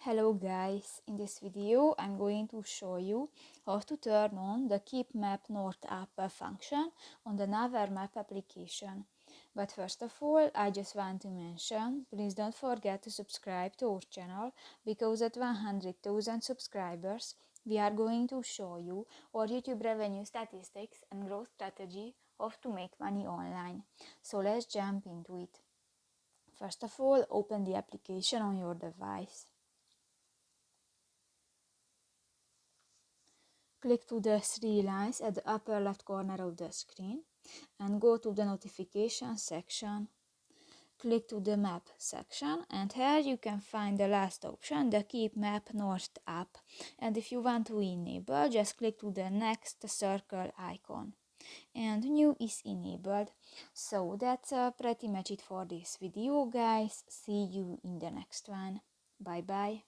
Hello guys, in this video I'm going to show you how to turn on the Keep Map North app function on the Naver Map application. But first of all, I just want to mention, please don't forget to subscribe to our channel, because at 100,000 subscribers we are going to show you our YouTube revenue statistics and growth strategy of to make money online. So let's jump into it. First of all, open the application on your device. Click to the three lines at the upper left corner of the screen and go to the notification section. Click to the map section, and here you can find the last option, the Keep Map North app. And if you want to enable, just click to the next circle icon. And new is enabled. So that's pretty much it for this video, guys. See you in the next one. Bye bye.